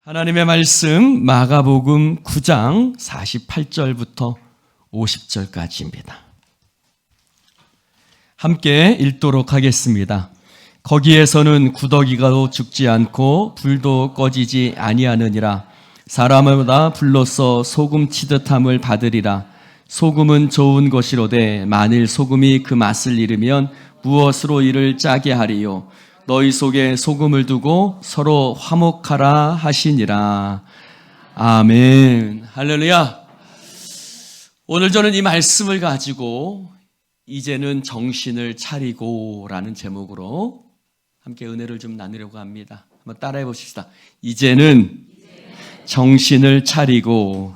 하나님의 말씀 마가복음 9장 48절부터 50절까지입니다. 함께 읽도록 하겠습니다. 거기에서는 구더기가 죽지 않고 불도 꺼지지 아니하느니라. 사람마다 불로써 소금 치듯함을 받으리라. 소금은 좋은 것이로되 만일 소금이 그 맛을 잃으면 무엇으로 이를 짜게 하리요. 너희 속에 소금을 두고 서로 화목하라 하시니라. 아멘. 할렐루야. 오늘 저는 이 말씀을 가지고 이제는 정신을 차리고 라는 제목으로 함께 은혜를 좀 나누려고 합니다. 한번 따라해 보십시다. 이제는 정신을 차리고.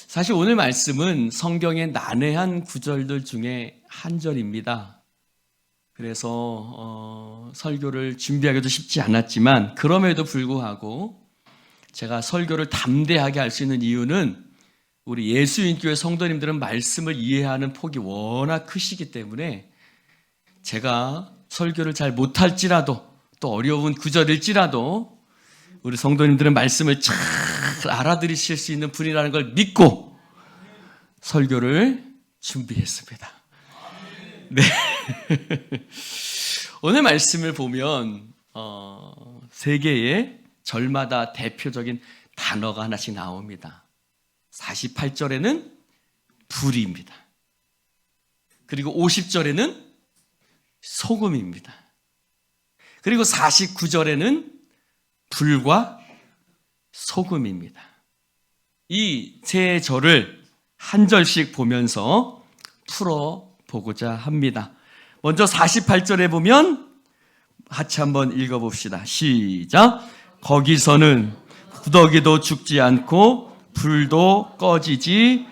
사실 오늘 말씀은 성경의 난해한 구절들 중에 한 절입니다. 그래서 설교를 준비하기도 쉽지 않았지만 그럼에도 불구하고 제가 설교를 담대하게 할 수 있는 이유는 우리 예수인교회 성도님들은 말씀을 이해하는 폭이 워낙 크시기 때문에 제가 설교를 잘 못할지라도 또 어려운 구절일지라도 우리 성도님들은 말씀을 잘 알아들으실 수 있는 분이라는 걸 믿고 설교를 준비했습니다. 네. 오늘 말씀을 보면 세계의 절마다 대표적인 단어가 하나씩 나옵니다. 48절에는 불입니다. 그리고 50절에는 소금입니다. 그리고 49절에는 불과 소금입니다. 이 세 절을 한 절씩 보면서 풀어보고자 합니다. 먼저 48절에 보면 같이 한번 읽어봅시다. 시작. 거기서는 구더기도 죽지 않고 불도 꺼지지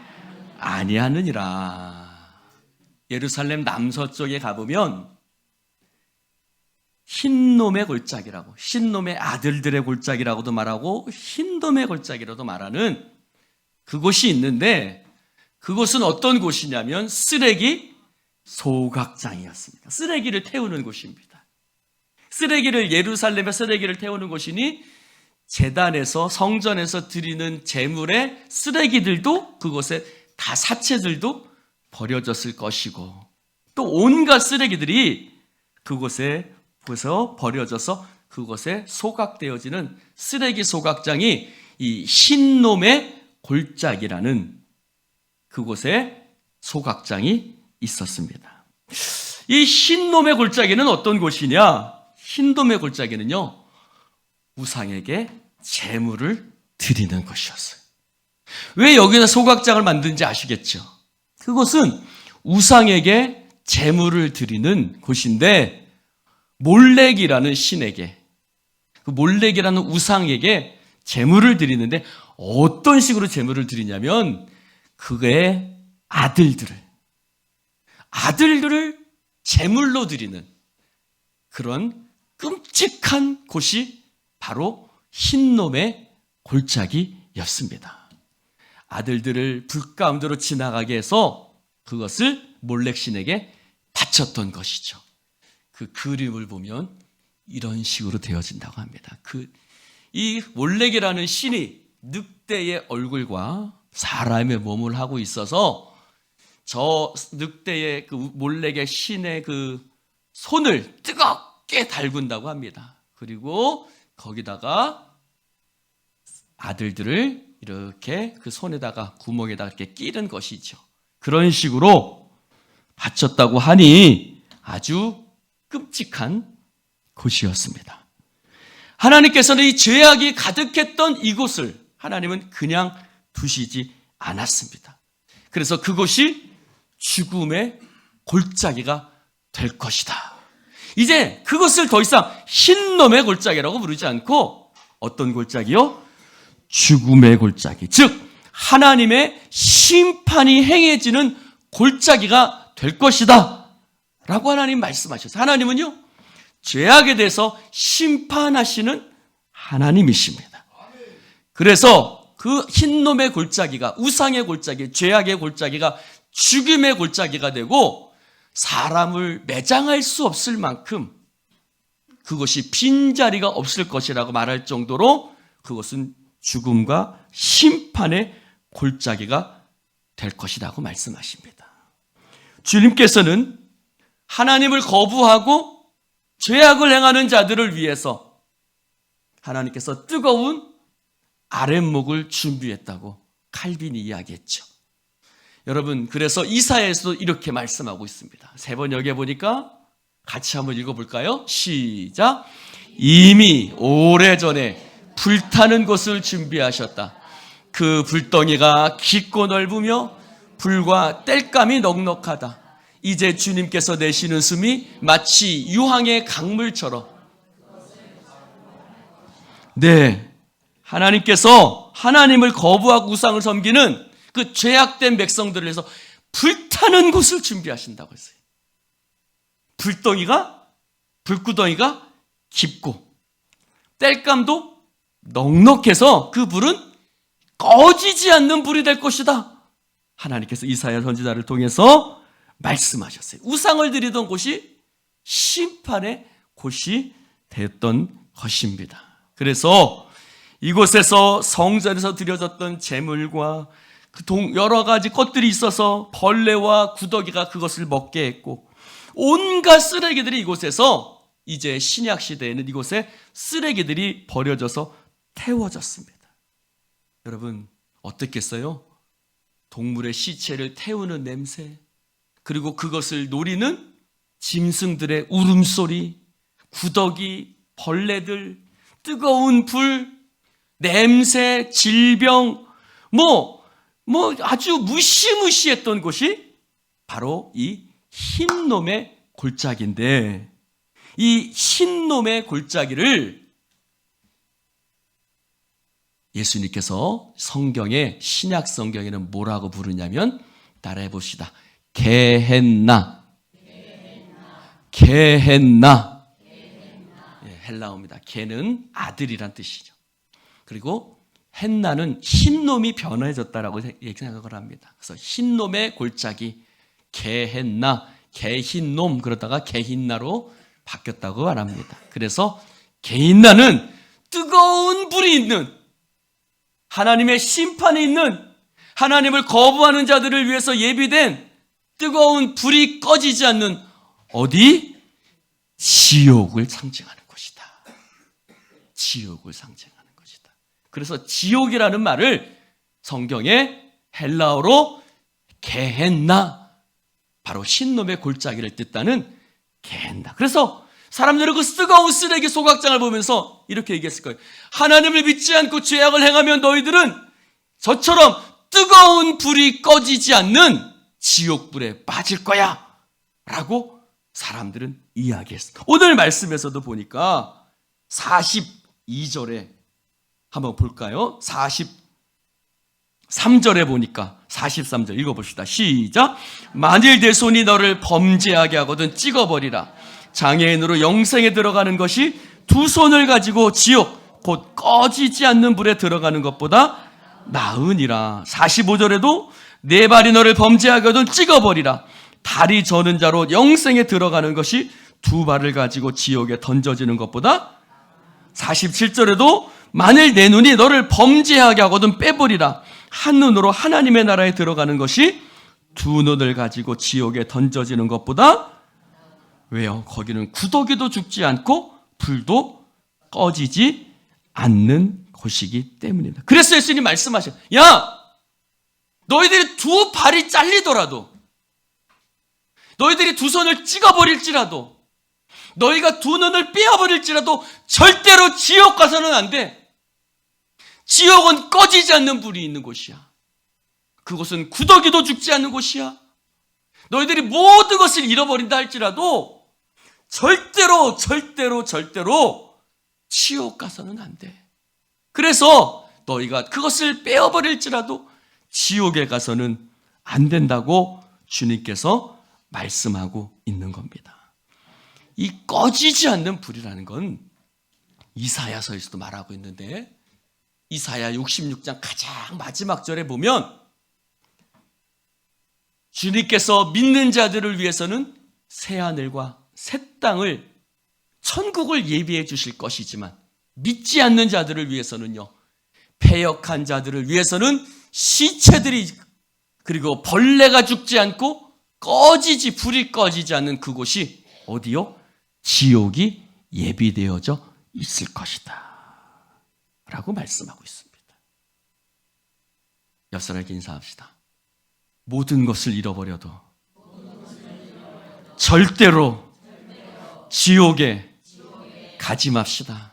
아니하느니라. 예루살렘 남서쪽에 가보면 흰놈의 골짜기라고, 흰놈의 아들들의 골짜기라고도 말하고 흰놈의 골짜기라고도 말하는 그곳이 있는데 그곳은 어떤 곳이냐면 쓰레기 소각장이었습니다. 쓰레기를 태우는 곳입니다. 예루살렘에 쓰레기를 태우는 곳이니 제단에서 성전에서 드리는 제물의 쓰레기들도 그곳에 다 사체들도 버려졌을 것이고 또 온갖 쓰레기들이 그곳에서 버려져서 그곳에 소각되어지는 쓰레기 소각장이 이 흰놈의 골짜기라는 그곳에 소각장이 있었습니다. 이 흰놈의 골짜기는 어떤 곳이냐? 흰놈의 골짜기는요, 우상에게 제물을 드리는 것이었어요. 왜 여기다 소각장을 만든지 아시겠죠? 그곳은 우상에게 제물을 드리는 곳인데 몰렉이라는 신에게, 그 몰렉이라는 우상에게 제물을 드리는데 어떤 식으로 제물을 드리냐면 그의 아들들을 제물로 드리는 그런 끔찍한 곳이 바로 흰놈의 골짜기였습니다. 아들들을 불 가운데로 지나가게 해서 그것을 몰렉신에게 바쳤던 것이죠. 그 그림을 보면 이런 식으로 되어진다고 합니다. 이 몰렉이라는 신이 늑대의 얼굴과 사람의 몸을 하고 있어서 저 늑대의 그 몰렉의 신의 그 손을 뜨겁게 달군다고 합니다. 그리고 거기다가 아들들을 이렇게 그 손에다가 구멍에다가 이렇게 끼는 것이죠. 그런 식으로 바쳤다고 하니 아주 끔찍한 곳이었습니다. 하나님께서는 이 죄악이 가득했던 이곳을 하나님은 그냥 두시지 않았습니다. 그래서 그곳이 죽음의 골짜기가 될 것이다. 이제 그것을 더 이상 흰놈의 골짜기라고 부르지 않고 어떤 골짜기요? 죽음의 골짜기, 즉 하나님의 심판이 행해지는 골짜기가 될 것이다 라고 하나님 말씀하셨어요. 하나님은요, 죄악에 대해서 심판하시는 하나님이십니다. 그래서 그 흰놈의 골짜기가, 우상의 골짜기, 죄악의 골짜기가 죽음의 골짜기가 되고 사람을 매장할 수 없을 만큼 그것이 빈자리가 없을 것이라고 말할 정도로 그것은 죽음과 심판의 골짜기가 될 것이라고 말씀하십니다. 주님께서는 하나님을 거부하고 죄악을 행하는 자들을 위해서 하나님께서 뜨거운 아랫목을 준비했다고 칼빈이 이야기했죠. 여러분, 그래서 이사야에서도 이렇게 말씀하고 있습니다. 3번 여기에 보니까 같이 한번 읽어볼까요? 시작. 이미 오래전에 불타는 곳을 준비하셨다. 그 불덩이가 깊고 넓으며 불과 땔감이 넉넉하다. 이제 주님께서 내쉬는 숨이 마치 유황의 강물처럼. 네, 하나님께서 하나님을 거부하고 우상을 섬기는 그 죄악된 백성들을 위해서 불타는 곳을 준비하신다고 했어요. 불구덩이가 깊고 땔감도 넉넉해서 그 불은 꺼지지 않는 불이 될 것이다. 하나님께서 이사야 선지자를 통해서 말씀하셨어요. 우상을 드리던 곳이 심판의 곳이 되었던 것입니다. 그래서 이곳에서 성전에서 드려졌던 제물과 여러 가지 것들이 있어서 벌레와 구더기가 그것을 먹게 했고, 온갖 쓰레기들이 이곳에서 이제 신약 시대에는 이곳에 쓰레기들이 버려져서 태워졌습니다. 여러분, 어떻겠어요? 동물의 시체를 태우는 냄새, 그리고 그것을 노리는 짐승들의 울음소리, 구더기, 벌레들, 뜨거운 불, 냄새, 질병, 아주 무시무시했던 곳이 바로 이 흰놈의 골짜기인데, 이 흰놈의 골짜기를 예수님께서 성경에, 신약 성경에는 뭐라고 부르냐면, 따라해 봅시다. 게헨나. 헬라어입니다. 게는 아들이란 뜻이죠. 그리고 헨나는 흰놈이 변해졌다라고 생각을 합니다. 그래서 흰놈의 골짜기, 게헨나, 게흰놈, 그러다가 게힌나로 바뀌었다고 말합니다. 그래서 게힌나는 뜨거운 불이 있는, 하나님의 심판이 있는, 하나님을 거부하는 자들을 위해서 예비된 뜨거운 불이 꺼지지 않는 어디? 지옥을 상징하는 것이다. 지옥을 상징하는 것이다. 그래서 지옥이라는 말을 성경에 헬라어로 게헨나, 바로 흰놈의 골짜기를 뜻하는 게헨나. 그래서 사람들은 그 뜨거운 쓰레기 소각장을 보면서 이렇게 얘기했을 거예요. 하나님을 믿지 않고 죄악을 행하면 너희들은 저처럼 뜨거운 불이 꺼지지 않는 지옥불에 빠질 거야 라고 사람들은 이야기했습니다. 오늘 말씀에서도 보니까 42절에 한번 볼까요? 43절에 보니까 43절 읽어봅시다. 시작. 만일 내 손이 너를 범죄하게 하거든 찍어버리라. 장애인으로 영생에 들어가는 것이 두 손을 가지고 지옥 곧 꺼지지 않는 불에 들어가는 것보다 나으니라. 45절에도 내 발이 너를 범죄하게 하거든 찍어버리라. 다리 저는 자로 영생에 들어가는 것이 두 발을 가지고 지옥에 던져지는 것보다. 47절에도 만일 내 눈이 너를 범죄하게 하거든 빼버리라. 한 눈으로 하나님의 나라에 들어가는 것이 두 눈을 가지고 지옥에 던져지는 것보다. 왜요? 거기는 구더기도 죽지 않고 불도 꺼지지 않는 곳이기 때문입니다. 그래서 예수님이 말씀하셔요. 야, 너희들이 두 발이 잘리더라도, 너희들이 두 손을 찍어버릴지라도, 너희가 두 눈을 빼어버릴지라도 절대로 지옥 가서는 안 돼. 지옥은 꺼지지 않는 불이 있는 곳이야. 그곳은 구더기도 죽지 않는 곳이야. 너희들이 모든 것을 잃어버린다 할지라도 절대로 지옥 가서는 안 돼. 그래서 너희가 그것을 빼어버릴지라도 지옥에 가서는 안 된다고 주님께서 말씀하고 있는 겁니다. 이 꺼지지 않는 불이라는 건 이사야서에서도 말하고 있는데, 이사야 66장 가장 마지막 절에 보면 주님께서 믿는 자들을 위해서는 새 하늘과 새 땅을 천국을 예비해 주실 것이지만 믿지 않는 자들을 위해서는요, 패역한 자들을 위해서는 시체들이 그리고 벌레가 죽지 않고 불이 꺼지지 않는 그곳이 어디요? 지옥이 예비되어져 있을 것이다 라고 말씀하고 있습니다. 옆 사람에게 인사합시다. 모든 것을 잃어버려도 절대로 지옥에 가지 맙시다.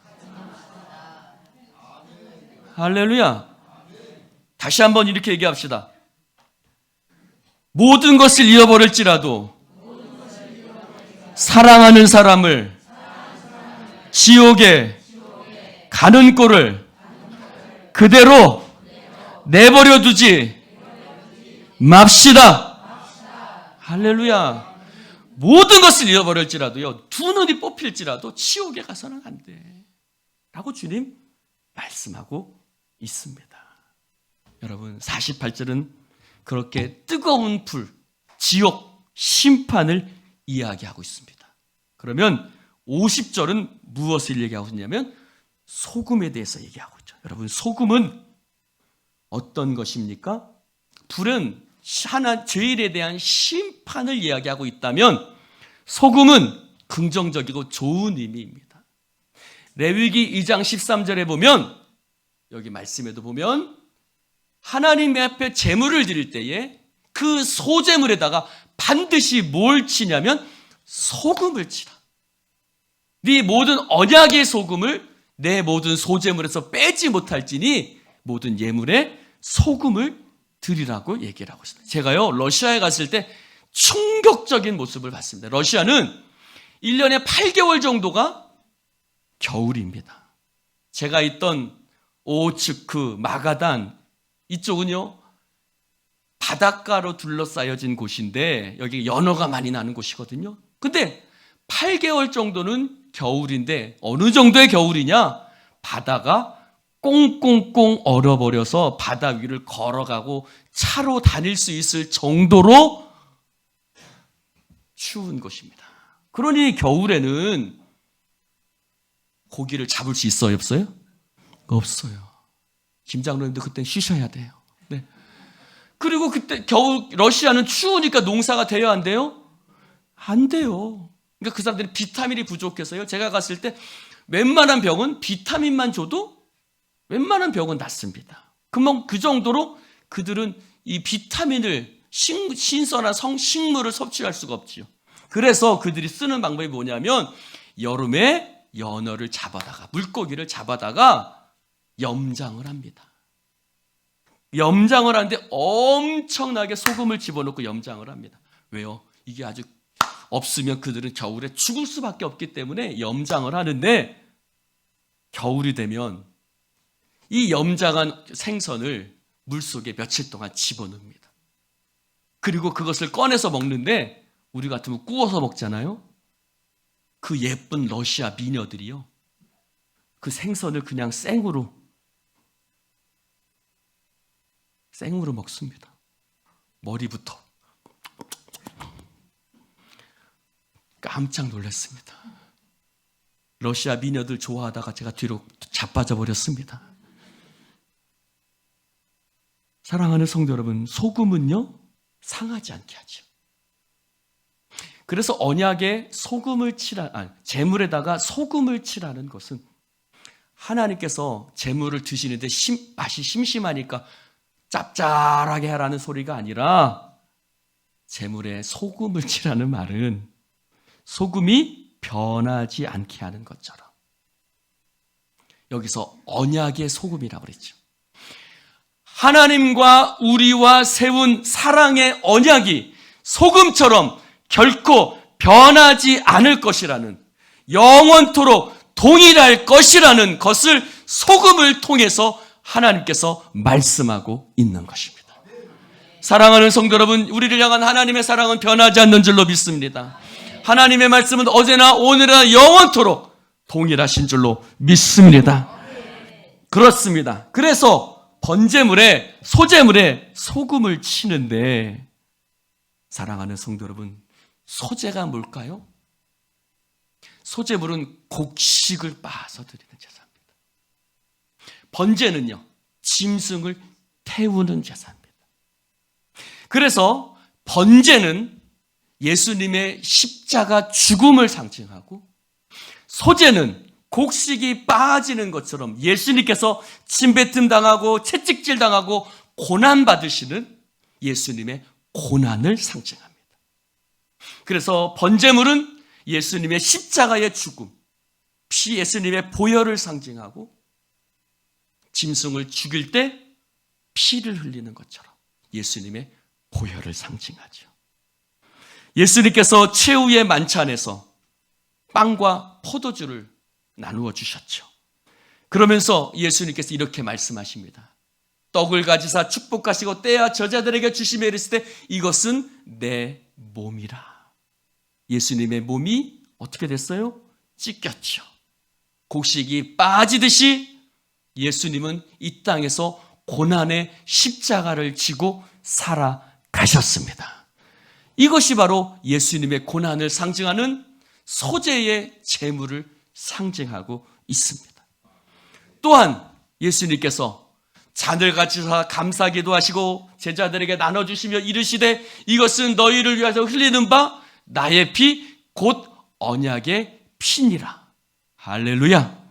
할렐루야. 다시 한번 이렇게 얘기합시다. 모든 것을 잃어버릴지라도 사랑하는 사람을 지옥에 가는 꼴을 그대로 내버려 두지 맙시다. 할렐루야. 모든 것을 잃어버릴지라도요, 두 눈이 뽑힐지라도 지옥에 가서는 안 돼 라고 주님 말씀하고 있습니다. 여러분, 48절은 그렇게 뜨거운 불, 지옥, 심판을 이야기하고 있습니다. 그러면 50절은 무엇을 얘기하고 있냐면 소금에 대해서 얘기하고 있죠. 여러분, 소금은 어떤 것입니까? 불은 하나 죄일에 대한 심판을 이야기하고 있다면 소금은 긍정적이고 좋은 의미입니다. 레위기 2장 13절에 보면, 여기 말씀에도 보면 하나님 앞에 제물을 드릴 때에 그 소제물에다가 반드시 뭘 치냐면 소금을 치라. 네 모든 언약의 소금을 내 모든 소제물에서 빼지 못할지니 모든 예물에 소금을 드리라고 얘기를 하고 있습니다. 제가요, 러시아에 갔을 때 충격적인 모습을 봤습니다. 러시아는 1년에 8개월 정도가 겨울입니다. 제가 있던 오츠크, 마가단 이쪽은요, 바닷가로 둘러싸여진 곳인데 여기 연어가 많이 나는 곳이거든요. 근데 8개월 정도는 겨울인데 어느 정도의 겨울이냐? 바다가 꽁꽁꽁 얼어버려서 바다 위를 걸어가고 차로 다닐 수 있을 정도로 추운 곳입니다. 그러니 겨울에는 고기를 잡을 수 있어요, 없어요? 없어요. 김장로님도 그때 쉬셔야 돼요. 네. 그리고 그때 겨울 러시아는 추우니까 농사가 돼요, 안 돼요? 안 돼요. 그러니까 그 사람들이 비타민이 부족해서요. 제가 갔을 때 웬만한 병은 비타민만 줘도 웬만한 병은 낫습니다. 그 정도로 그들은 이 비타민을 신선한 식물을 섭취할 수가 없지요. 그래서 그들이 쓰는 방법이 뭐냐면 여름에 연어를 잡아다가 물고기를 잡아다가 염장을 합니다. 염장을 하는데 엄청나게 소금을 집어넣고 염장을 합니다. 왜요? 이게 아주 없으면 그들은 겨울에 죽을 수밖에 없기 때문에 염장을 하는데 겨울이 되면 이 염장한 생선을 물속에 며칠 동안 집어넣습니다. 그리고 그것을 꺼내서 먹는데 우리 같으면 구워서 먹잖아요. 그 예쁜 러시아 미녀들이요, 그 생선을 그냥 생으로 먹습니다. 머리부터. 깜짝 놀랐습니다. 러시아 미녀들 좋아하다가 제가 뒤로 자빠져 버렸습니다. 사랑하는 성도 여러분, 소금은요 상하지 않게 하죠. 그래서 언약에 제물에다가 소금을 칠하는 것은 하나님께서 제물을 드시는데 맛이 심심하니까 짭짤하게 하라는 소리가 아니라, 제물에 소금을 칠하는 말은 소금이 변하지 않게 하는 것처럼, 여기서 언약의 소금이라고 그랬죠. 하나님과 우리와 세운 사랑의 언약이 소금처럼 결코 변하지 않을 것이라는, 영원토록 동일할 것이라는 것을 소금을 통해서 하나님께서 말씀하고 있는 것입니다. 사랑하는 성도 여러분, 우리를 향한 하나님의 사랑은 변하지 않는 줄로 믿습니다. 하나님의 말씀은 어제나 오늘이나 영원토록 동일하신 줄로 믿습니다. 그렇습니다. 그래서 번제물에, 소제물에 소금을 치는데, 사랑하는 성도 여러분, 소제가 뭘까요? 소재물은 곡식을 빻아서 드리는 제사입니다. 번제는요, 짐승을 태우는 제사입니다. 그래서 번제는 예수님의 십자가 죽음을 상징하고, 소제는 곡식이 빠지는 것처럼 예수님께서 침뱉음 당하고 채찍질 당하고 고난 받으시는 예수님의 고난을 상징합니다. 그래서 번제물은 예수님의 십자가의 죽음, 피 예수님의 보혈을 상징하고, 짐승을 죽일 때 피를 흘리는 것처럼 예수님의 보혈을 상징하죠. 예수님께서 최후의 만찬에서 빵과 포도주를 나누어 주셨죠. 그러면서 예수님께서 이렇게 말씀하십니다. 떡을 가지사 축복하시고 떼어 저자들에게 주시며 이르시되 이것은 내 몸이라. 예수님의 몸이 어떻게 됐어요? 찢겼죠. 곡식이 빠지듯이 예수님은 이 땅에서 고난의 십자가를 지고 살아가셨습니다. 이것이 바로 예수님의 고난을 상징하는 소재의 제물을 상징하고 있습니다. 또한 예수님께서 잔을 가지사 감사기도 하시고 제자들에게 나눠주시며 이르시되 이것은 너희를 위해서 흘리는 바 나의 피 곧 언약의 피니라. 할렐루야.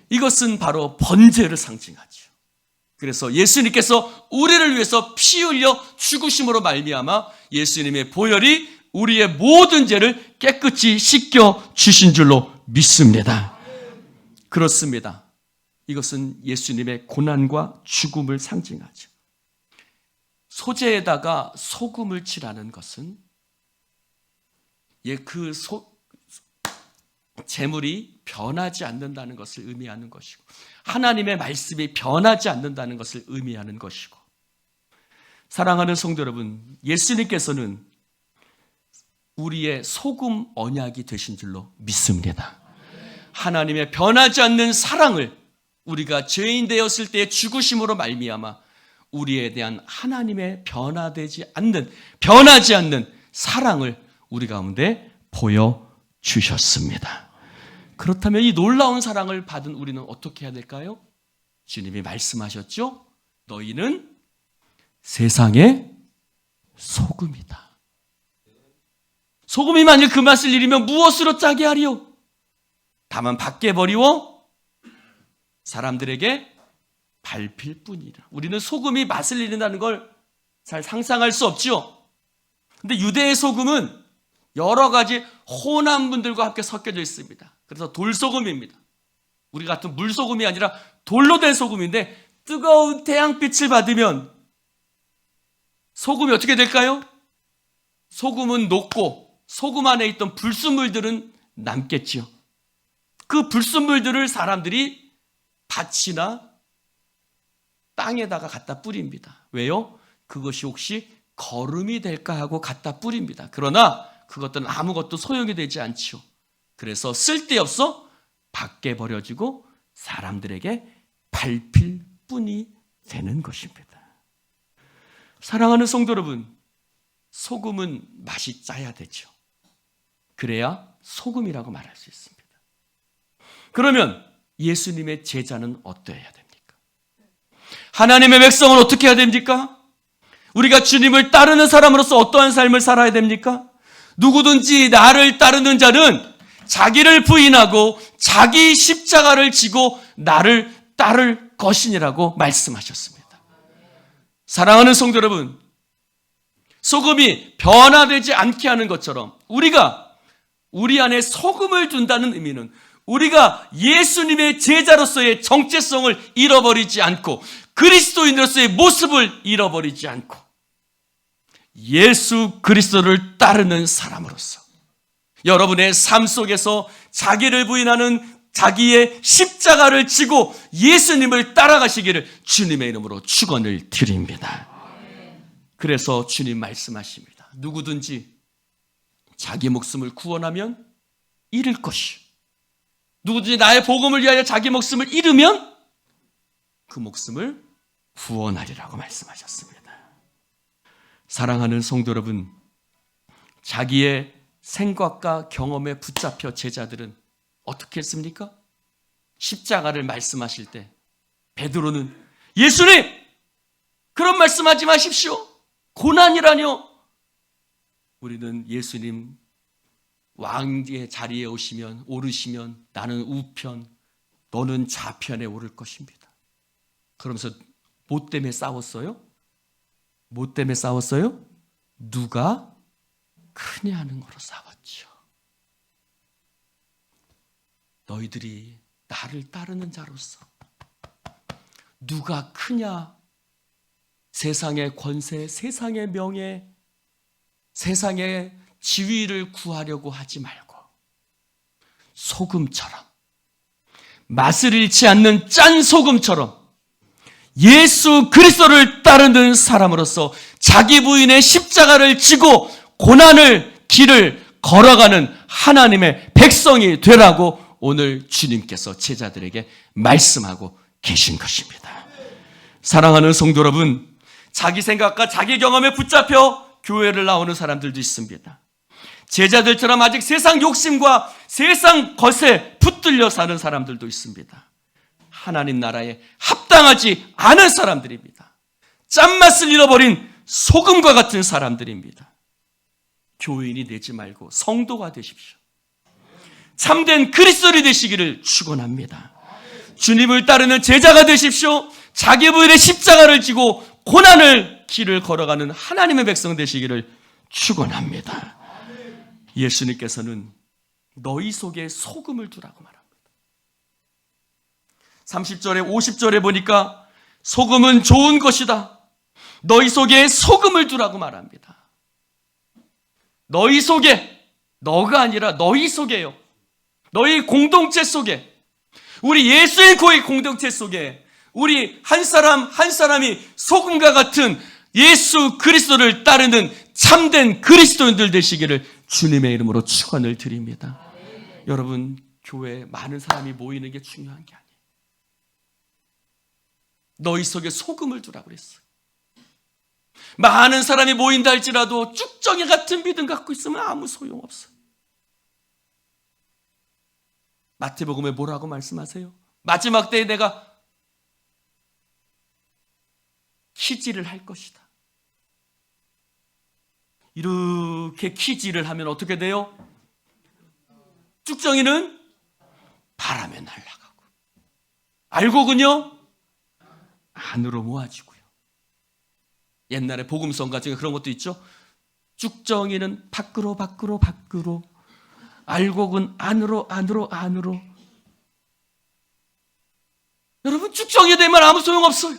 이것은 바로 번제를 상징하죠. 그래서 예수님께서 우리를 위해서 피 흘려 죽으심으로 말미암아 예수님의 보혈이 우리의 모든 죄를 깨끗이 씻겨 주신 줄로 믿습니다. 그렇습니다. 이것은 예수님의 고난과 죽음을 상징하죠. 소재에다가 소금을 칠하는 것은 그 제물이 변하지 않는다는 것을 의미하는 것이고, 하나님의 말씀이 변하지 않는다는 것을 의미하는 것이고, 사랑하는 성도 여러분, 예수님께서는 우리의 소금 언약이 되신 줄로 믿습니다. 하나님의 변하지 않는 사랑을 우리가 죄인 되었을 때의 죽으심으로 말미암아 우리에 대한 하나님의 변하지 않는 사랑을 우리 가운데 보여주셨습니다. 그렇다면 이 놀라운 사랑을 받은 우리는 어떻게 해야 될까요? 주님이 말씀하셨죠? 너희는 세상의 소금이다. 소금이 만일 그 맛을 잃으면 무엇으로 짜게 하리요? 다만 밖에 버리워 사람들에게 밟힐 뿐이라. 우리는 소금이 맛을 잃는다는 걸 잘 상상할 수 없죠. 근데 유대의 소금은 여러 가지 혼합 분들과 함께 섞여져 있습니다. 그래서 돌소금입니다. 우리 같은 물소금이 아니라 돌로 된 소금인데 뜨거운 태양빛을 받으면 소금이 어떻게 될까요? 소금은 녹고 소금 안에 있던 불순물들은 남겠지요. 그 불순물들을 사람들이 밭이나 땅에다가 갖다 뿌립니다. 왜요? 그것이 혹시 거름이 될까 하고 갖다 뿌립니다. 그러나 그것들은 아무것도 소용이 되지 않지요. 그래서 쓸데없어 밖에 버려지고 사람들에게 밟힐 뿐이 되는 것입니다. 사랑하는 성도 여러분, 소금은 맛이 짜야 되죠. 그래야 소금이라고 말할 수 있습니다. 그러면 예수님의 제자는 어떠해야 됩니까? 하나님의 백성은 어떻게 해야 됩니까? 우리가 주님을 따르는 사람으로서 어떠한 삶을 살아야 됩니까? 누구든지 나를 따르는 자는 자기를 부인하고 자기 십자가를 지고 나를 따를 것이니라고 말씀하셨습니다. 사랑하는 성도 여러분, 소금이 변화되지 않게 하는 것처럼 우리가 우리 안에 소금을 둔다는 의미는 우리가 예수님의 제자로서의 정체성을 잃어버리지 않고 그리스도인으로서의 모습을 잃어버리지 않고 예수 그리스도를 따르는 사람으로서 여러분의 삶 속에서 자기를 부인하는 자기의 십자가를 지고 예수님을 따라가시기를 주님의 이름으로 축원을 드립니다. 그래서 주님 말씀하십니다. 누구든지 자기 목숨을 구원하면 잃을 것이, 누구든지 나의 복음을 위하여 자기 목숨을 잃으면 그 목숨을 구원하리라고 말씀하셨습니다. 사랑하는 성도 여러분, 자기의 생각과 경험에 붙잡혀 제자들은 어떻게 했습니까? 십자가를 말씀하실 때 베드로는 예수님! 그런 말씀하지 마십시오. 고난이라뇨. 우리는 예수님 왕의 자리에 오르시면 나는 우편, 너는 좌편에 오를 것입니다. 그러면서 뭐 때문에 싸웠어요? 뭐 때문에 싸웠어요? 누가 크냐 하는 거로 싸웠죠. 너희들이 나를 따르는 자로서 누가 크냐? 세상의 권세, 세상의 명예, 세상의 지위를 구하려고 하지 말고 소금처럼, 맛을 잃지 않는 짠 소금처럼 예수 그리스도를 따르는 사람으로서 자기 부인의 십자가를 지고 고난을 길을 걸어가는 하나님의 백성이 되라고 오늘 주님께서 제자들에게 말씀하고 계신 것입니다. 사랑하는 성도 여러분, 자기 생각과 자기 경험에 붙잡혀 교회를 나오는 사람들도 있습니다. 제자들처럼 아직 세상 욕심과 세상 것에 붙들려 사는 사람들도 있습니다. 하나님 나라에 합당하지 않은 사람들입니다. 짠맛을 잃어버린 소금과 같은 사람들입니다. 교인이 되지 말고 성도가 되십시오. 참된 그리스도인이 되시기를 축원합니다. 주님을 따르는 제자가 되십시오. 자기 부인의 십자가를 지고 고난을 길을 걸어가는 하나님의 백성 되시기를 축원합니다. 예수님께서는 너희 속에 소금을 두라고 말합니다. 30절에 50절에 보니까 소금은 좋은 것이다. 너희 속에 소금을 두라고 말합니다. 너희 속에, 너가 아니라 너희 속에요. 너희 공동체 속에, 우리 예수의 고의 공동체 속에 우리 한 사람 한 사람이 소금과 같은 예수 그리스도를 따르는 참된 그리스도인들 되시기를 주님의 이름으로 축원을 드립니다. 여러분, 교회에 많은 사람이 모이는 게 중요한 게 아니에요. 너희 속에 소금을 두라고 그랬어요. 많은 사람이 모인다 할지라도 쭉정이 같은 믿음 갖고 있으면 아무 소용없어요. 마태복음에 뭐라고 말씀하세요? 마지막 때에 내가 키질을 할 것이다. 이렇게 키질을 하면 어떻게 돼요? 쭉정이는 바람에 날아가고 알곡은요 안으로 모아지고요. 옛날에 복음성 같은 그런 것도 있죠. 쭉정이는 밖으로 알곡은 안으로. 여러분, 쭉정이 되면 아무 소용없어요.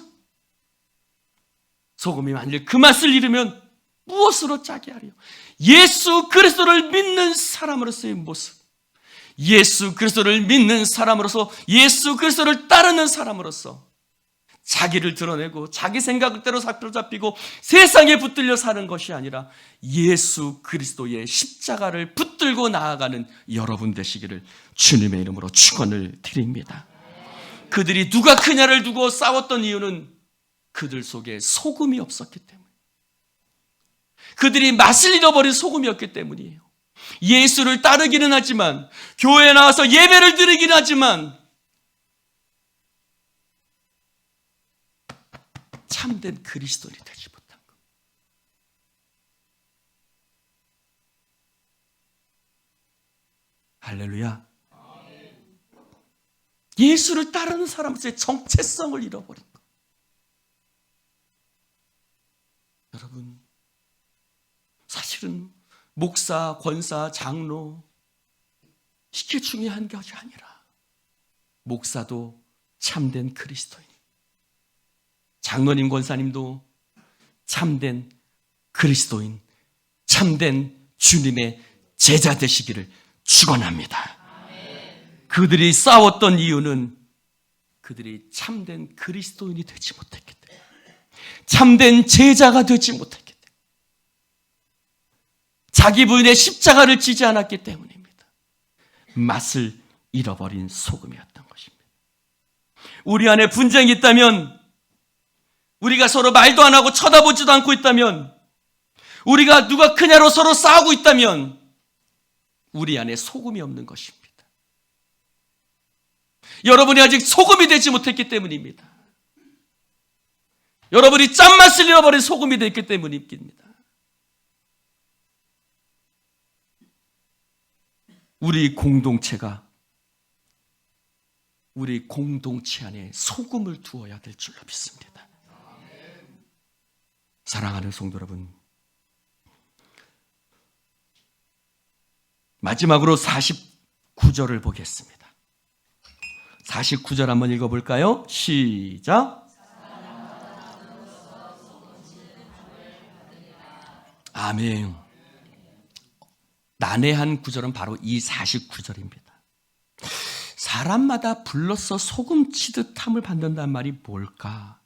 소금이 만일 그 맛을 잃으면 무엇으로 짜게 하리요? 예수 그리스도를 믿는 사람으로서의 모습, 예수 그리스도를 믿는 사람으로서, 예수 그리스도를 따르는 사람으로서 자기를 드러내고 자기 생각대로 사로잡히고 세상에 붙들려 사는 것이 아니라 예수 그리스도의 십자가를 붙들고 나아가는 여러분 되시기를 주님의 이름으로 축원을 드립니다. 그들이 누가 크냐를 두고 싸웠던 이유는 그들 속에 소금이 없었기 때문에, 그들이 맛을 잃어버린 소금이었기 때문이에요. 예수를 따르기는 하지만, 교회에 나와서 예배를 드리긴 하지만 참된 그리스도인이 되지 못한 것. 할렐루야. 예수를 따르는 사람으로서의 정체성을 잃어버린 것. 여러분, 사실은 목사, 권사, 장로 이게 중요한 것이 아니라 목사도 참된 그리스도인, 장로님, 권사님도 참된 그리스도인, 참된 주님의 제자 되시기를 축원합니다. 그들이 싸웠던 이유는 그들이 참된 그리스도인이 되지 못했기 때문에, 참된 제자가 되지 못했기 때문에, 자기 부인의 십자가를 지지 않았기 때문입니다. 맛을 잃어버린 소금이었던 것입니다. 우리 안에 분쟁이 있다면, 우리가 서로 말도 안 하고 쳐다보지도 않고 있다면, 우리가 누가 크냐로 서로 싸우고 있다면 우리 안에 소금이 없는 것입니다. 여러분이 아직 소금이 되지 못했기 때문입니다. 여러분이 짠맛을 잃어버린 소금이 됐기 때문입니다. 우리 공동체가 우리 공동체 안에 소금을 두어야 될 줄로 믿습니다. 사랑하는 성도 여러분, 마지막으로 49절을 보겠습니다. 49절 한번 읽어볼까요? 시작. 아멘. 난해한 구절은 바로 이 49절입니다. 사람마다 불러서 소금 치듯 함을 받는다는 말이 뭘까?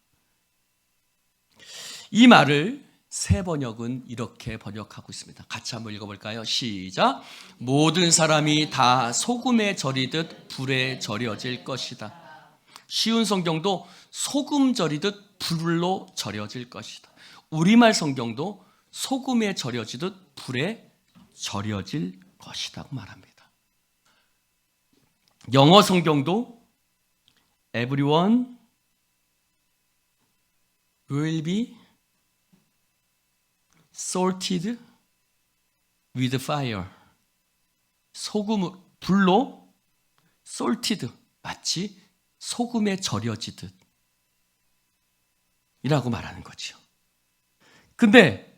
이 말을 새 번역은 이렇게 번역하고 있습니다. 같이 한번 읽어볼까요? 시작. 모든 사람이 다 소금에 절이듯 불에 절여질 것이다. 쉬운 성경도 소금 절이듯 불로 절여질 것이다. 우리말 성경도 소금에 절여지듯 불에 절여질 것이라고 말합니다. 영어 성경도 everyone will be salted with fire. 소금, 불로 salted, 마치 소금에 절여지듯 이라고 말하는 거죠. 근데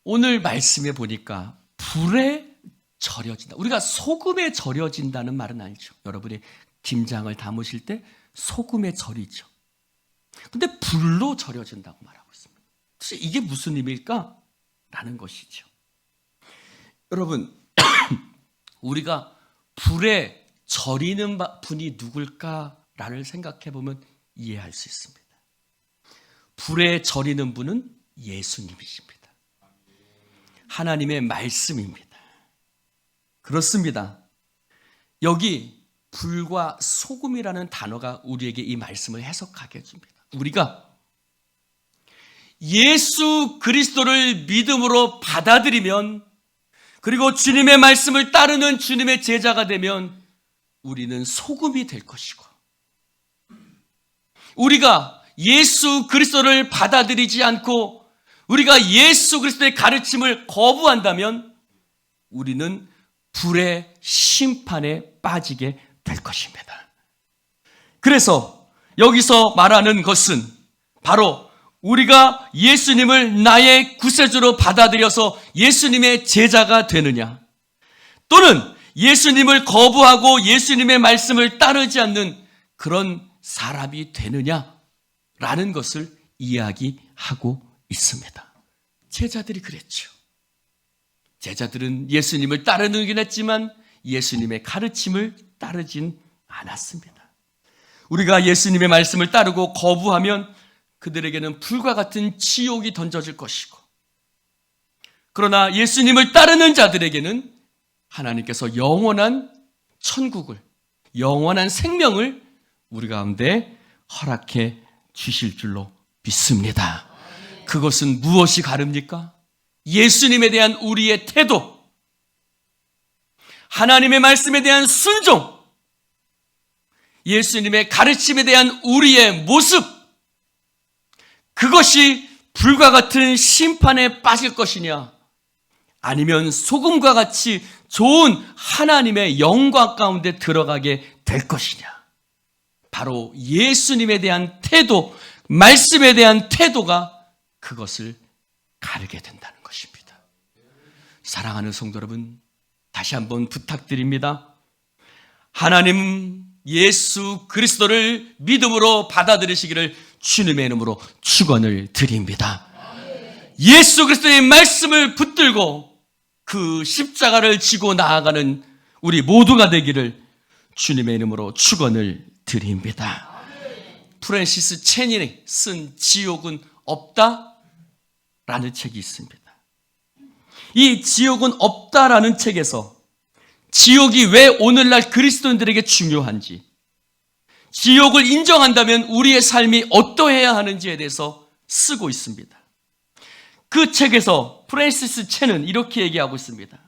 오늘 말씀에 보니까 불에 절여진다. 우리가 소금에 절여진다는 말은 아니죠. 여러분이 김장을 담으실 때 소금에 절이죠. 근데 불로 절여진다고 말하고 있습니다. 그래서 이게 무슨 의미일까? 라는 것이죠. 여러분, 우리가 불에 절이는 분이 누굴까라를 생각해 보면 이해할 수 있습니다. 불에 절이는 분은 예수님이십니다. 하나님의 말씀입니다. 그렇습니다. 여기 불과 소금이라는 단어가 우리에게 이 말씀을 해석하게 해줍니다. 우리가 예수 그리스도를 믿음으로 받아들이면, 그리고 주님의 말씀을 따르는 주님의 제자가 되면 우리는 소금이 될 것이고, 우리가 예수 그리스도를 받아들이지 않고 우리가 예수 그리스도의 가르침을 거부한다면 우리는 불의 심판에 빠지게 될 것입니다. 그래서 여기서 말하는 것은 바로 우리가 예수님을 나의 구세주로 받아들여서 예수님의 제자가 되느냐, 또는 예수님을 거부하고 예수님의 말씀을 따르지 않는 그런 사람이 되느냐라는 것을 이야기하고 있습니다. 제자들이 그랬죠. 제자들은 예수님을 따르긴 했지만 예수님의 가르침을 따르진 않았습니다. 우리가 예수님의 말씀을 따르고 거부하면 그들에게는 불과 같은 지옥이 던져질 것이고, 그러나 예수님을 따르는 자들에게는 하나님께서 영원한 천국을, 영원한 생명을 우리 가운데 허락해 주실 줄로 믿습니다. 그것은 무엇이 가릅니까? 예수님에 대한 우리의 태도, 하나님의 말씀에 대한 순종, 예수님의 가르침에 대한 우리의 모습, 그것이 불과 같은 심판에 빠질 것이냐, 아니면 소금과 같이 좋은 하나님의 영광 가운데 들어가게 될 것이냐. 바로 예수님에 대한 태도, 말씀에 대한 태도가 그것을 가르게 된다는 것입니다. 사랑하는 성도 여러분, 다시 한번 부탁드립니다. 하나님 예수 그리스도를 믿음으로 받아들이시기를 주님의 이름으로 축원을 드립니다. 예수 그리스도의 말씀을 붙들고 그 십자가를 지고 나아가는 우리 모두가 되기를 주님의 이름으로 축원을 드립니다. 프랜시스 첸이 쓴 지옥은 없다라는 책이 있습니다. 이 지옥은 없다라는 책에서 지옥이 왜 오늘날 그리스도인들에게 중요한지, 지옥을 인정한다면 우리의 삶이 어떠해야 하는지에 대해서 쓰고 있습니다. 그 책에서 프랜시스 첸은 이렇게 얘기하고 있습니다.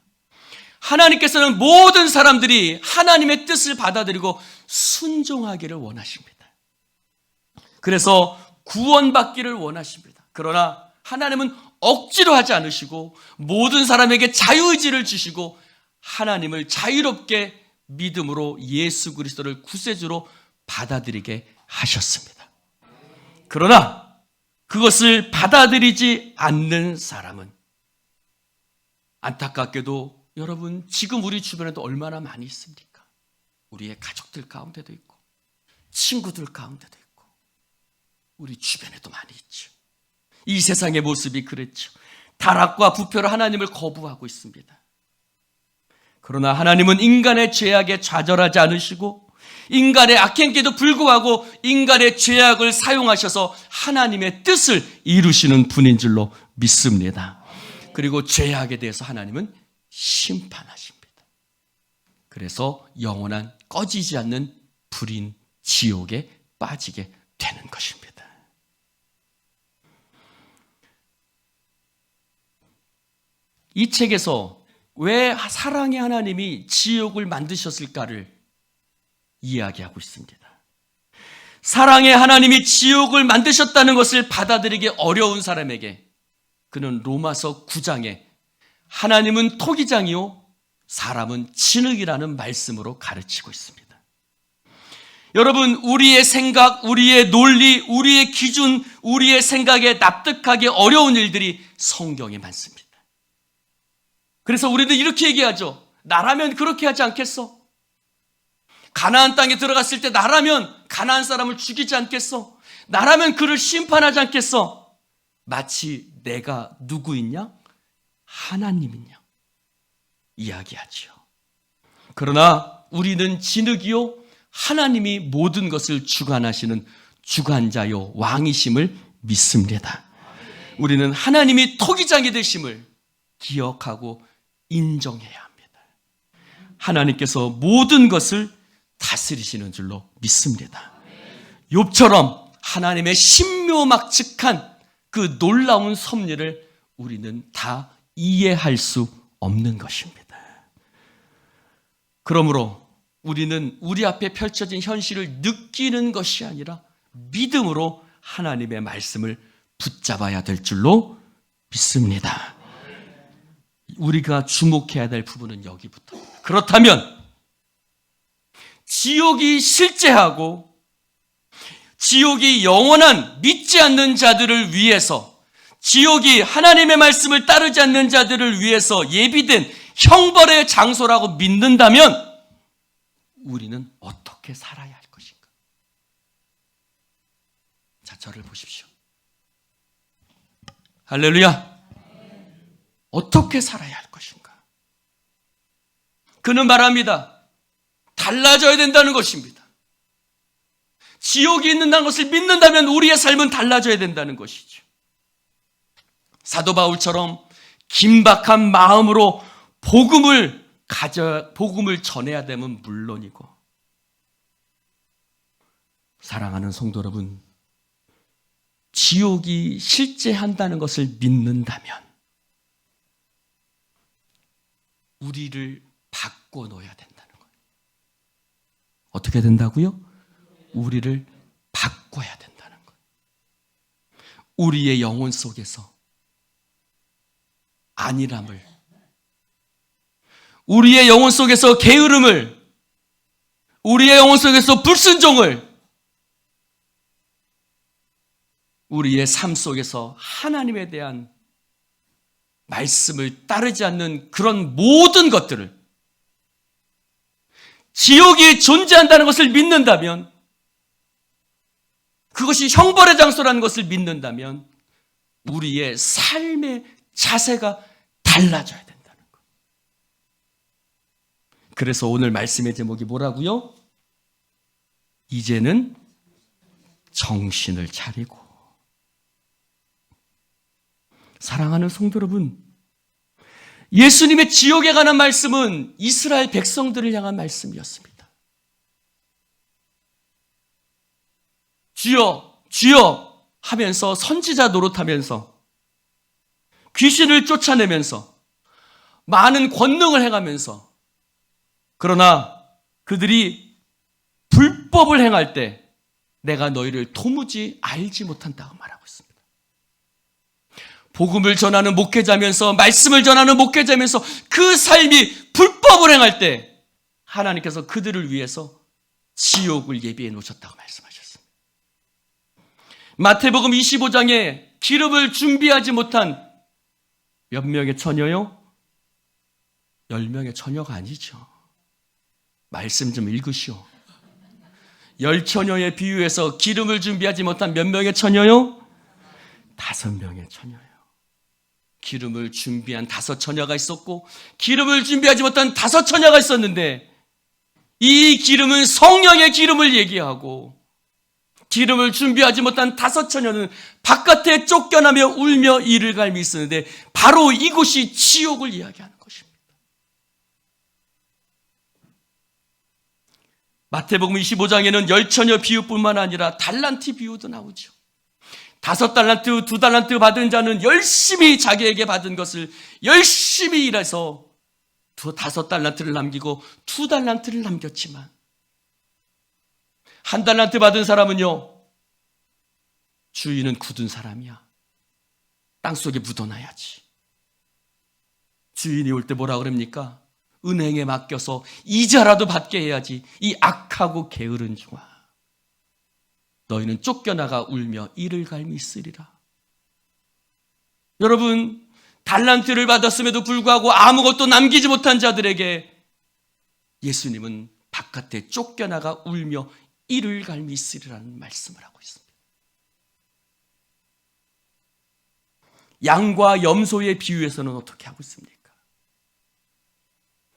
하나님께서는 모든 사람들이 하나님의 뜻을 받아들이고 순종하기를 원하십니다. 그래서 구원받기를 원하십니다. 그러나 하나님은 억지로 하지 않으시고 모든 사람에게 자유의지를 주시고 하나님을 자유롭게 믿음으로 예수 그리스도를 구세주로 받아들이게 하셨습니다. 그러나 그것을 받아들이지 않는 사람은 안타깝게도 여러분 지금 우리 주변에도 얼마나 많이 있습니까? 우리의 가족들 가운데도 있고 친구들 가운데도 있고 우리 주변에도 많이 있죠. 이 세상의 모습이 그랬죠. 타락과 부패로 하나님을 거부하고 있습니다. 그러나 하나님은 인간의 죄악에 좌절하지 않으시고 인간의 악행에도 불구하고 인간의 죄악을 사용하셔서 하나님의 뜻을 이루시는 분인 줄로 믿습니다. 그리고 죄악에 대해서 하나님은 심판하십니다. 그래서 영원한 꺼지지 않는 불인 지옥에 빠지게 되는 것입니다. 이 책에서 왜 사랑의 하나님이 지옥을 만드셨을까를 이야기하고 있습니다. 사랑의 하나님이 지옥을 만드셨다는 것을 받아들이기 어려운 사람에게 그는 로마서 9장에 하나님은 토기장이요 사람은 진흙이라는 말씀으로 가르치고 있습니다. 여러분, 우리의 생각, 우리의 논리, 우리의 기준, 우리의 생각에 납득하기 어려운 일들이 성경에 많습니다. 그래서 우리는 이렇게 얘기하죠. 나라면 그렇게 하지 않겠어? 가나안 땅에 들어갔을 때 나라면 가나안 사람을 죽이지 않겠어? 나라면 그를 심판하지 않겠어? 마치 내가 누구이냐? 하나님이냐? 이야기하지요. 그러나 우리는 진흙이요 하나님이 모든 것을 주관하시는 주관자요 왕이심을 믿습니다. 우리는 하나님이 토기장이 되심을 기억하고 인정해야 합니다. 하나님께서 모든 것을 다스리시는 줄로 믿습니다. 욥처럼 하나님의 신묘막측한 그 놀라운 섭리를 우리는 다 이해할 수 없는 것입니다. 그러므로 우리는 우리 앞에 펼쳐진 현실을 느끼는 것이 아니라 믿음으로 하나님의 말씀을 붙잡아야 될 줄로 믿습니다. 우리가 주목해야 될 부분은 여기부터입니다. 그렇다면 지옥이 실제하고 지옥이 영원한 믿지 않는 자들을 위해서 지옥이 하나님의 말씀을 따르지 않는 자들을 위해서 예비된 형벌의 장소라고 믿는다면 우리는 어떻게 살아야 할 것인가? 자, 저를 보십시오. 할렐루야. 어떻게 살아야 할 것인가? 그는 말합니다. 달라져야 된다는 것입니다. 지옥이 있는다는 것을 믿는다면 우리의 삶은 달라져야 된다는 것이죠. 사도 바울처럼 긴박한 마음으로 복음을 전해야 되면 물론이고, 사랑하는 성도 여러분, 지옥이 실제한다는 것을 믿는다면 우리를 바꿔놓아야 된다는 거예요. 어떻게 된다고요? 우리를 바꿔야 된다는 거예요. 우리의 영혼 속에서 안일함을, 우리의 영혼 속에서 게으름을, 우리의 영혼 속에서 불순종을, 우리의 삶 속에서 하나님에 대한 말씀을 따르지 않는 그런 모든 것들을, 지옥이 존재한다는 것을 믿는다면, 그것이 형벌의 장소라는 것을 믿는다면 우리의 삶의 자세가 달라져야 된다는 것. 그래서 오늘 말씀의 제목이 뭐라고요? 이제는 정신을 차리고. 사랑하는 성도 여러분, 예수님의 지옥에 관한 말씀은 이스라엘 백성들을 향한 말씀이었습니다. 주여, 주여 하면서 선지자 노릇하면서 귀신을 쫓아내면서 많은 권능을 행하면서, 그러나 그들이 불법을 행할 때 내가 너희를 도무지 알지 못한다고 말하고 있습니다. 복음을 전하는 목회자면서, 말씀을 전하는 목회자면서 그 삶이 불법을 행할 때 하나님께서 그들을 위해서 지옥을 예비해 놓으셨다고 말씀하셨습니다. 마태복음 25장에 기름을 준비하지 못한 몇 명의 처녀요? 10명의 처녀가 아니죠. 말씀 좀 읽으시오. 10처녀의 비유에서 기름을 준비하지 못한 몇 명의 처녀요? 5명의 처녀예요. 기름을 준비한 5처녀가 있었고 기름을 준비하지 못한 5처녀가 있었는데, 이 기름은 성령의 기름을 얘기하고 기름을 준비하지 못한 5처녀는 바깥에 쫓겨나며 울며 이를 갈미 있었는데, 바로 이곳이 지옥을 이야기하는 것입니다. 마태복음 25장에는 10처녀 비유뿐만 아니라 달란트 비유도 나오죠. 5달란트, 2달란트 받은 자는 열심히 자기에게 받은 것을 열심히 일해서 5달란트를 남기고 2달란트를 남겼지만, 1달란트 받은 사람은요, 주인은 굳은 사람이야. 땅속에 묻어놔야지. 주인이 올 때 뭐라 그럽니까? 은행에 맡겨서 이자라도 받게 해야지. 이 악하고 게으른 중아, 너희는 쫓겨나가 울며 이를 갈미 있으리라. 여러분, 달란트를 받았음에도 불구하고 아무것도 남기지 못한 자들에게 예수님은 바깥에 쫓겨나가 울며 이를 갈미 있으리라는 말씀을 하고 있습니다. 양과 염소의 비유에서는 어떻게 하고 있습니까?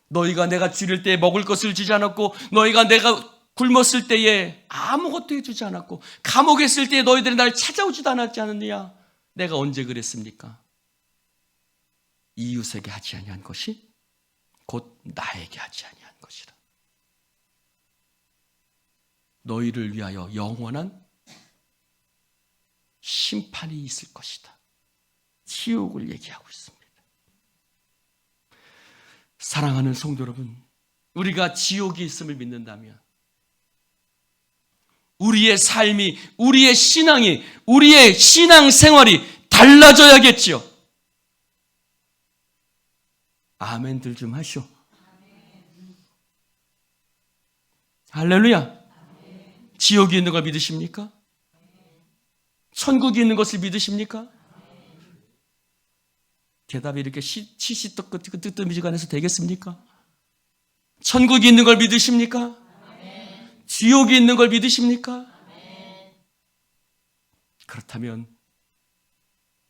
너희가 내가 줄일 때 먹을 것을 주지 않았고, 너희가 내가 굶었을 때에 아무것도 해주지 않았고, 감옥에 있을 때에 너희들이 날 찾아오지도 않았지 않느냐? 내가 언제 그랬습니까? 이웃에게 하지 아니한 것이 곧 나에게 하지 아니한 것이라. 너희를 위하여 영원한 심판이 있을 것이다. 지옥을 얘기하고 있습니다. 사랑하는 성도 여러분, 우리가 지옥이 있음을 믿는다면 우리의 삶이, 우리의 신앙이, 우리의 신앙생활이 달라져야겠지요. 아멘들 좀 하시오. 할렐루야. 지옥이 있는 걸 믿으십니까? 천국이 있는 것을 믿으십니까? 대답이 이렇게 시시떡떡뜨미지근해서 되겠습니까? 천국이 있는 걸 믿으십니까? 지옥이 있는 걸 믿으십니까? 그렇다면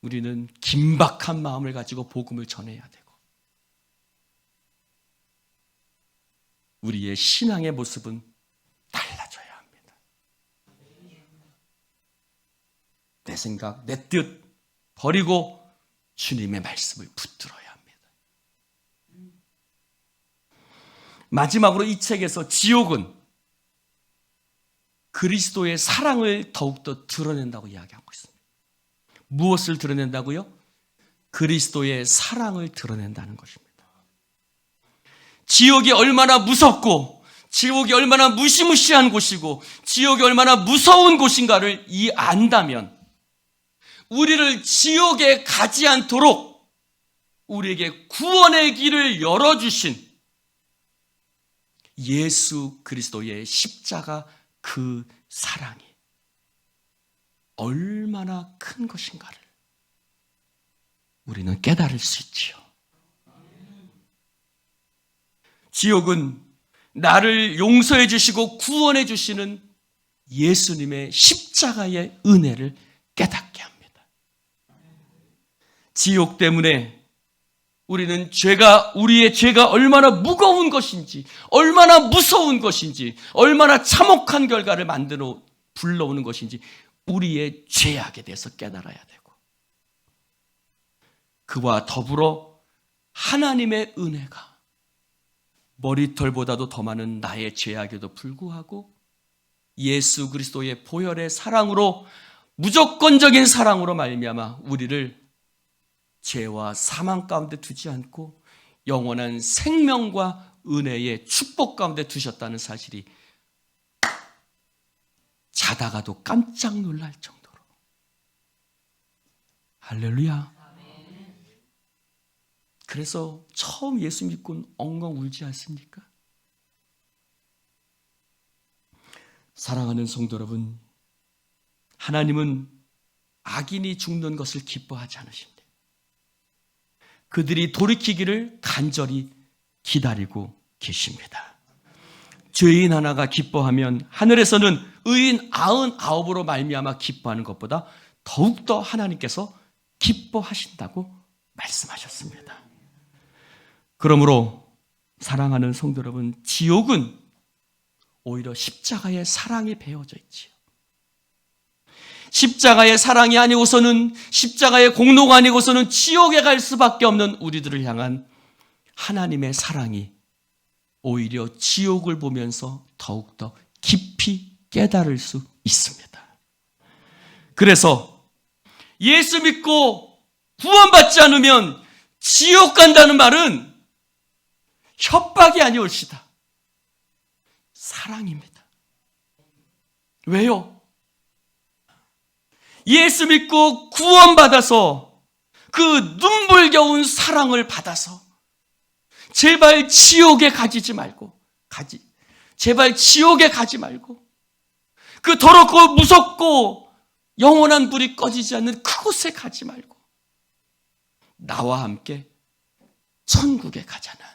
우리는 긴박한 마음을 가지고 복음을 전해야 되고, 우리의 신앙의 모습은 달라져야 합니다. 내 생각, 내 뜻 버리고 주님의 말씀을 붙들어야 합니다. 마지막으로 이 책에서 지옥은 그리스도의 사랑을 더욱더 드러낸다고 이야기하고 있습니다. 무엇을 드러낸다고요? 그리스도의 사랑을 드러낸다는 것입니다. 지옥이 얼마나 무섭고, 지옥이 얼마나 무시무시한 곳이고, 지옥이 얼마나 무서운 곳인가를 안다면 우리를 지옥에 가지 않도록 우리에게 구원의 길을 열어주신 예수 그리스도의 십자가, 그 사랑이 얼마나 큰 것인가를 우리는 깨달을 수 있지요. 지옥은 나를 용서해 주시고 구원해 주시는 예수님의 십자가의 은혜를 깨닫게 합니다. 지옥 때문에 우리는 우리의 죄가 얼마나 무거운 것인지, 얼마나 무서운 것인지, 얼마나 참혹한 결과를 불러오는 것인지 우리의 죄악에 대해서 깨달아야 되고, 그와 더불어 하나님의 은혜가 머리털보다도 더 많은 나의 죄악에도 불구하고 예수 그리스도의 보혈의 사랑으로, 무조건적인 사랑으로 말미암아 우리를 죄와 사망 가운데 두지 않고 영원한 생명과 은혜의 축복 가운데 두셨다는 사실이 자다가도 깜짝 놀랄 정도로. 할렐루야. 그래서 처음 예수 믿고는 엉엉 울지 않습니까? 사랑하는 성도 여러분, 하나님은 악인이 죽는 것을 기뻐하지 않으십니다. 그들이 돌이키기를 간절히 기다리고 계십니다. 죄인 하나가 기뻐하면 하늘에서는 의인 99으로 말미암아 기뻐하는 것보다 더욱더 하나님께서 기뻐하신다고 말씀하셨습니다. 그러므로 사랑하는 성도 여러분, 지옥은 오히려 십자가의 사랑이 배어져 있지요. 십자가의 사랑이 아니고서는, 십자가의 공로가 아니고서는 지옥에 갈 수밖에 없는 우리들을 향한 하나님의 사랑이 오히려 지옥을 보면서 더욱더 깊이 깨달을 수 있습니다. 그래서 예수 믿고 구원받지 않으면 지옥 간다는 말은 협박이 아니올시다, 사랑입니다. 왜요? 예수 믿고 구원받아서 그 눈물겨운 사랑을 받아서 제발 지옥에 가지 말고 그 더럽고 무섭고 영원한 불이 꺼지지 않는 그곳에 가지 말고 나와 함께 천국에 가자는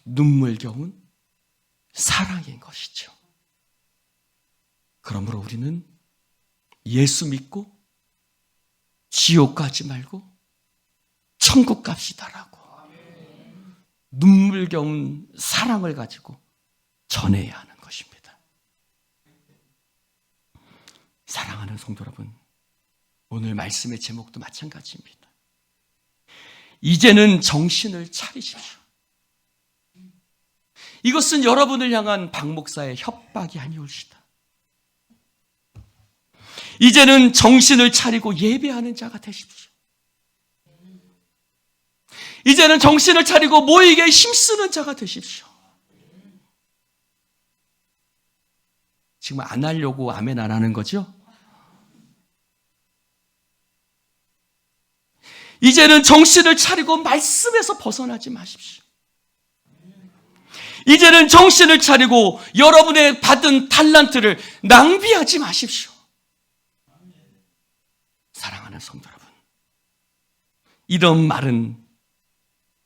눈물겨운 사랑인 것이죠. 그러므로 우리는 예수 믿고 지옥 가지 말고 천국 갑시다라고 눈물겨운 사랑을 가지고 전해야 하는 것입니다. 사랑하는 성도 여러분, 오늘 말씀의 제목도 마찬가지입니다. 이제는 정신을 차리십시오. 이것은 여러분을 향한 박 목사의 협박이 아니올시다. 이제는 정신을 차리고 예배하는 자가 되십시오. 이제는 정신을 차리고 모이게 힘쓰는 자가 되십시오. 지금 안 하려고 아멘 안 하는 거죠? 이제는 정신을 차리고 말씀에서 벗어나지 마십시오. 이제는 정신을 차리고 여러분의 받은 달란트를 낭비하지 마십시오. 사랑하는 성도 여러분, 이런 말은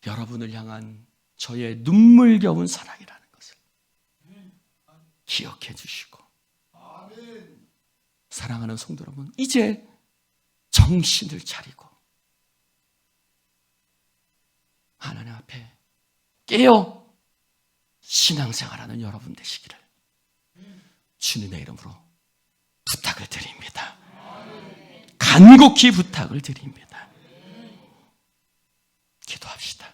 여러분을 향한 저의 눈물겨운 사랑이라는 것을 기억해 주시고, 사랑하는 성도 여러분, 이제 정신을 차리고 하나님 앞에 깨어 신앙생활하는 여러분 되시기를 주님의 이름으로 부탁을 드립니다. 간곡히 부탁을 드립니다. 기도합시다.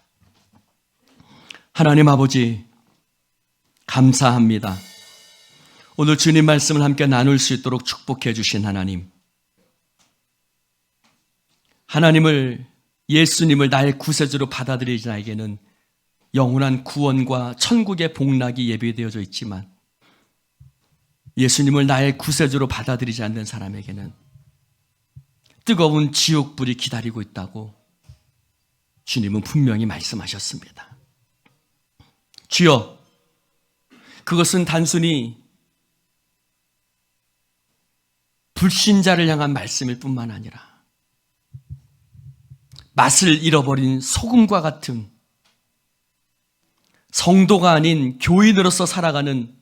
하나님 아버지, 감사합니다. 오늘 주님 말씀을 함께 나눌 수 있도록 축복해 주신 하나님, 하나님을, 예수님을 나의 구세주로 받아들이지 나에게는 영원한 구원과 천국의 복락이 예비되어져 있지만, 예수님을 나의 구세주로 받아들이지 않는 사람에게는 뜨거운 지옥불이 기다리고 있다고 주님은 분명히 말씀하셨습니다. 주여, 그것은 단순히 불신자를 향한 말씀일 뿐만 아니라 맛을 잃어버린 소금과 같은 성도가 아닌 교인으로서 살아가는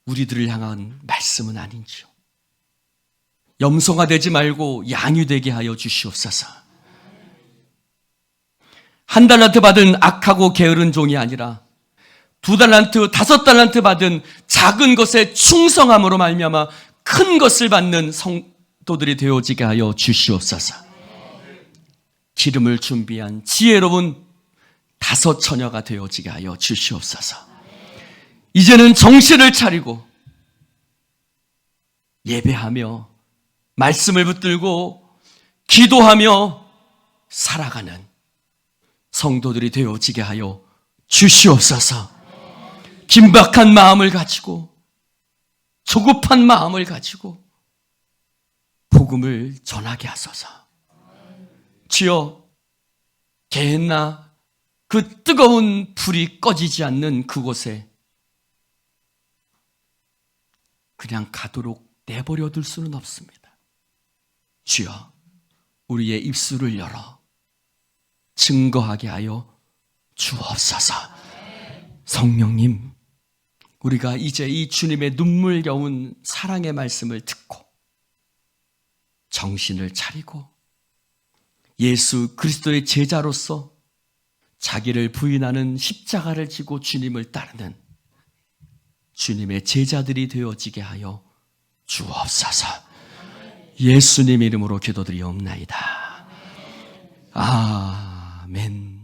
우리들을 향한 말씀은 아닌지요. 염소가 되지 말고 양이 되게 하여 주시옵소서. 한 달란트 받은 악하고 게으른 종이 아니라 2달란트, 5달란트 받은 작은 것에 충성함으로 말미암아 큰 것을 받는 성도들이 되어지게 하여 주시옵소서. 기름을 준비한 지혜로운 5 처녀가 되어지게 하여 주시옵소서. 이제는 정신을 차리고 예배하며 말씀을 붙들고 기도하며 살아가는 성도들이 되어지게 하여 주시옵소서. 긴박한 마음을 가지고, 조급한 마음을 가지고 복음을 전하게 하소서. 주여, 게hen나 그 뜨거운 불이 꺼지지 않는 그곳에 그냥 가도록 내버려 둘 수는 없습니다. 주여, 우리의 입술을 열어 증거하게 하여 주옵소서. 성령님, 우리가 이제 이 주님의 눈물겨운 사랑의 말씀을 듣고 정신을 차리고 예수 그리스도의 제자로서 자기를 부인하는 십자가를 지고 주님을 따르는 주님의 제자들이 되어지게 하여 주옵소서. 예수님 이름으로 기도드리옵나이다. 아멘.